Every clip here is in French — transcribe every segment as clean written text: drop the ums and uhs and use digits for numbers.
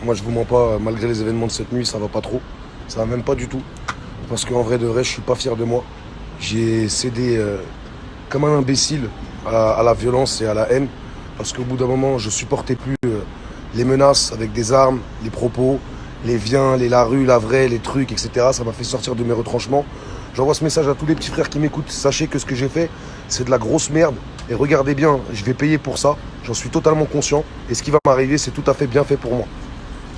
Moi, je vous mens pas, malgré les événements de cette nuit, ça va pas trop. Ça va même pas du tout. Parce qu'en vrai de vrai, je suis pas fier de moi. J'ai cédé comme un imbécile à la violence et à la haine. Parce qu'au bout d'un moment, je supportais plus les menaces avec des armes, les propos, les viens, les la rue, la vraie, les trucs, etc. Ça m'a fait sortir de mes retranchements. J'envoie ce message à tous les petits frères qui m'écoutent. Sachez que ce que j'ai fait, c'est de la grosse merde. Et regardez bien, je vais payer pour ça. J'en suis totalement conscient. Et ce qui va m'arriver, c'est tout à fait bien fait pour moi.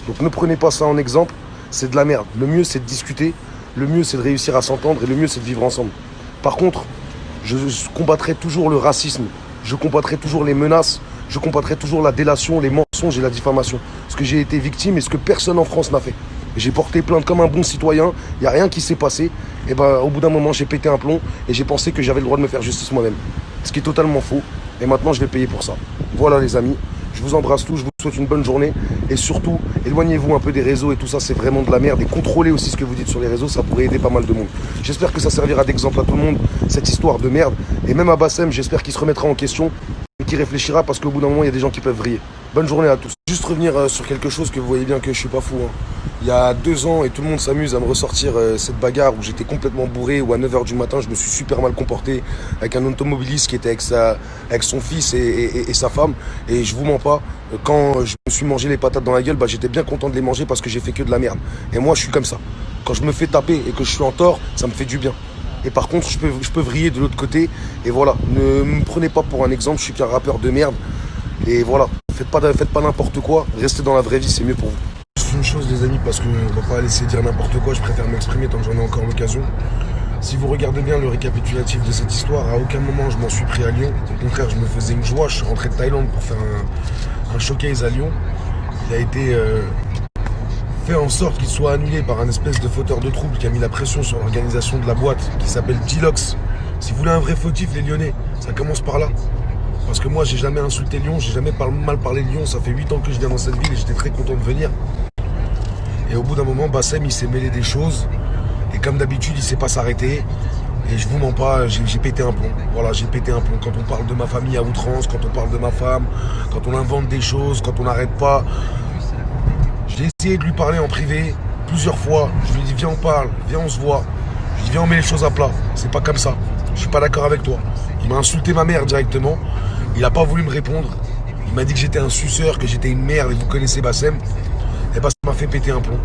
Donc ne prenez pas ça en exemple, c'est de la merde. Le mieux c'est de discuter, le mieux c'est de réussir à s'entendre et le mieux c'est de vivre ensemble. Par contre, je combattrai toujours le racisme, je combattrai toujours les menaces, je combattrai toujours la délation, les mensonges et la diffamation. Ce que j'ai été victime et ce que personne en France n'a fait. J'ai porté plainte comme un bon citoyen, il n'y a rien qui s'est passé. Et ben au bout d'un moment j'ai pété un plomb et j'ai pensé que j'avais le droit de me faire justice moi-même. Ce qui est totalement faux. Et maintenant je vais payer pour ça. Voilà les amis. Je vous embrasse tous, je vous souhaite une bonne journée. Et surtout, éloignez-vous un peu des réseaux et tout ça, c'est vraiment de la merde. Et contrôlez aussi ce que vous dites sur les réseaux, ça pourrait aider pas mal de monde. J'espère que ça servira d'exemple à tout le monde, cette histoire de merde. Et même à Bassem, j'espère qu'il se remettra en question et qu'il réfléchira parce qu'au bout d'un moment, il y a des gens qui peuvent vriller. Bonne journée à tous. Juste revenir sur quelque chose que vous voyez bien que je suis pas fou. Il y a 2 ans, et tout le monde s'amuse à me ressortir cette bagarre où j'étais complètement bourré, où à 9 h du matin, je me suis super mal comporté avec un automobiliste qui était avec son fils et sa femme. Et je vous mens pas, quand je me suis mangé les patates dans la gueule, j'étais bien content de les manger parce que j'ai fait que de la merde. Et moi, je suis comme ça. Quand je me fais taper et que je suis en tort, ça me fait du bien. Et par contre, je peux vriller de l'autre côté. Et voilà, ne me prenez pas pour un exemple, je suis qu'un rappeur de merde. Et voilà, faites pas n'importe quoi, restez dans la vraie vie, c'est mieux pour vous. Juste une chose les amis, parce qu'on va pas laisser dire n'importe quoi, je préfère m'exprimer tant que j'en ai encore l'occasion. Si vous regardez bien le récapitulatif de cette histoire, à aucun moment je m'en suis pris à Lyon. Au contraire, je me faisais une joie, je suis rentré de Thaïlande pour faire un showcase à Lyon. Il a été fait en sorte qu'il soit annulé par un espèce de fauteur de trouble qui a mis la pression sur l'organisation de la boîte, qui s'appelle Dilox. Si vous voulez un vrai fautif, les Lyonnais, ça commence par là. Parce que moi, j'ai jamais insulté Lyon, j'ai jamais mal parlé de Lyon. Ça fait 8 ans que je viens dans cette ville et j'étais très content de venir. Et au bout d'un moment, Bassem, il s'est mêlé des choses. Et comme d'habitude, il sait pas s'arrêter. Et je vous mens pas, j'ai pété un plomb. Voilà, j'ai pété un plomb. Quand on parle de ma famille à outrance, quand on parle de ma femme, quand on invente des choses, quand on n'arrête pas. J'ai essayé de lui parler en privé plusieurs fois. Je lui ai dit, viens, on parle, viens, on se voit. Je lui ai dit, viens, on met les choses à plat. C'est pas comme ça. Je suis pas d'accord avec toi. Il m'a insulté ma mère directement. Il n'a pas voulu me répondre. Il m'a dit que j'étais un suceur, que j'étais une merde et vous connaissez Bassem. Et bah ça m'a fait péter un plomb.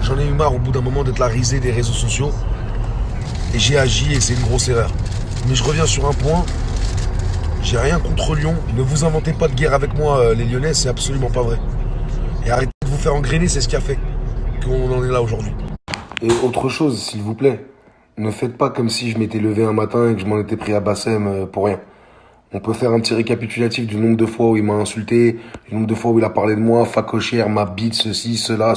J'en ai eu marre au bout d'un moment d'être la risée des réseaux sociaux. Et j'ai agi et c'est une grosse erreur. Mais je reviens sur un point. J'ai rien contre Lyon. Ne vous inventez pas de guerre avec moi les Lyonnais, c'est absolument pas vrai. Et arrêtez de vous faire engrainer, c'est ce qui a fait qu'on en est là aujourd'hui. Et autre chose, s'il vous plaît. Ne faites pas comme si je m'étais levé un matin et que je m'en étais pris à Bassem pour rien. On peut faire un petit récapitulatif du nombre de fois où il m'a insulté, du nombre de fois où il a parlé de moi, facochère, ma bite, ceci, cela.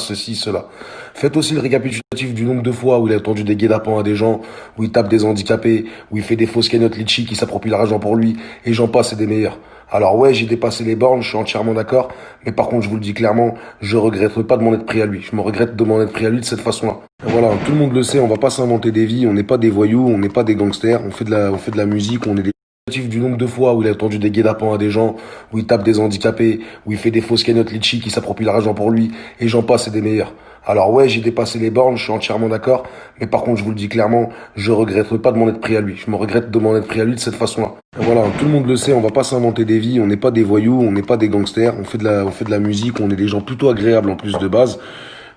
Faites aussi le récapitulatif du nombre de fois où il a tendu des guet-apens à des gens, où il tape des handicapés, où il fait des fausses cagnottes litchi qui s'approprient l'argent pour lui, et j'en passe et des meilleurs. Alors ouais, j'ai dépassé les bornes, je suis entièrement d'accord, mais par contre, je vous le dis clairement, je regrette pas de m'en être pris à lui. Je me regrette de m'en être pris à lui de cette façon-là. Et voilà, tout le monde le sait, on va pas s'inventer des vies, on n'est pas des voyous, on n'est pas des gangsters, on fait de la musique, on est des du nombre de fois où il a tendu des guet-apens à des gens, où il tape des handicapés, où il fait des fausses cagnottes litchi qui s'approprient l'argent pour lui, et j'en passe et des meilleurs. Alors ouais, j'ai dépassé les bornes, je suis entièrement d'accord, mais par contre, je vous le dis clairement, je regrette pas de m'en être pris à lui. Je me regrette de m'en être pris à lui de cette façon-là. Et voilà, tout le monde le sait, on va pas s'inventer des vies, on n'est pas des voyous, on n'est pas des gangsters, on fait de la musique, on est des gens plutôt agréables en plus de base,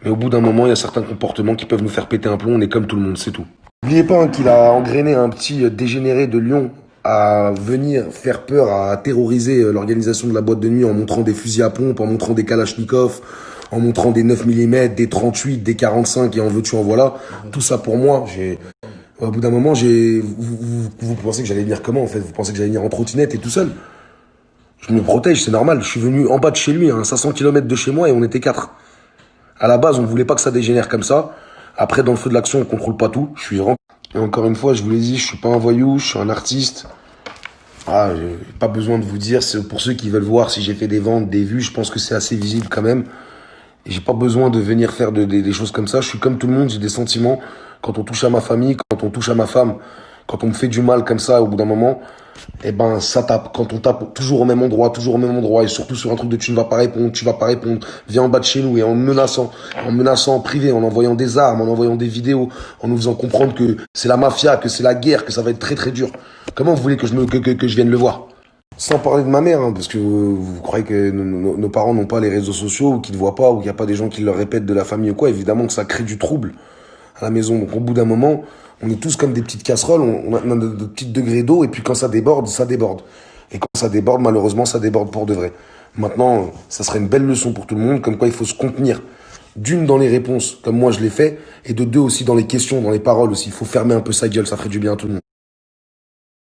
mais au bout d'un moment, il y a certains comportements qui peuvent nous faire péter un plomb, on est comme tout le monde, c'est tout. N'oubliez pas qu'il a engrainé un petit dégénéré de Lyon à venir faire peur, à terroriser l'organisation de la boîte de nuit en montrant des fusils à pompe, en montrant des kalachnikovs, en montrant des 9 mm, des 38, des 45 et en veux-tu en voilà. Tout ça pour moi, au bout d'un moment, vous pensez que j'allais venir comment en fait? Vous pensez que j'allais venir en trottinette et tout seul? Je me protège, c'est normal. Je suis venu en bas de chez lui, à 500 km de chez moi et on était 4. À la base, on voulait pas que ça dégénère comme ça. Après, dans le feu de l'action, on contrôle pas tout. Je suis rentré. Et encore une fois, je vous l'ai dit, je suis pas un voyou, je suis un artiste. Ah, j'ai pas besoin de vous dire, c'est pour ceux qui veulent voir si j'ai fait des ventes, des vues, je pense que c'est assez visible quand même. Et j'ai pas besoin de venir faire des choses comme ça. Je suis comme tout le monde, j'ai des sentiments. Quand on touche à ma famille, quand on touche à ma femme, quand on me fait du mal comme ça, au bout d'un moment, eh ben ça tape. Quand on tape toujours au même endroit, et surtout sur un truc de tu ne vas pas répondre, viens en bas de chez nous, et en menaçant en privé, en envoyant des armes, en envoyant des vidéos, en nous faisant comprendre que c'est la mafia, que c'est la guerre, que ça va être très très dur. Comment vous voulez que je vienne le voir? Sans parler de ma mère, hein, parce que vous croyez que nos parents n'ont pas les réseaux sociaux, ou qu'ils ne voient pas, ou qu'il n'y a pas des gens qui leur répètent de la famille ou quoi. Évidemment que ça crée du trouble à la maison. Donc au bout d'un moment, on est tous comme des petites casseroles, on a de petits degrés d'eau, et puis quand ça déborde, ça déborde. Et quand ça déborde, malheureusement, ça déborde pour de vrai. Maintenant, ça serait une belle leçon pour tout le monde, comme quoi il faut se contenir. D'une, dans les réponses, comme moi je l'ai fait, et de deux aussi dans les questions, dans les paroles aussi. Il faut fermer un peu sa gueule, ça ferait du bien à tout le monde.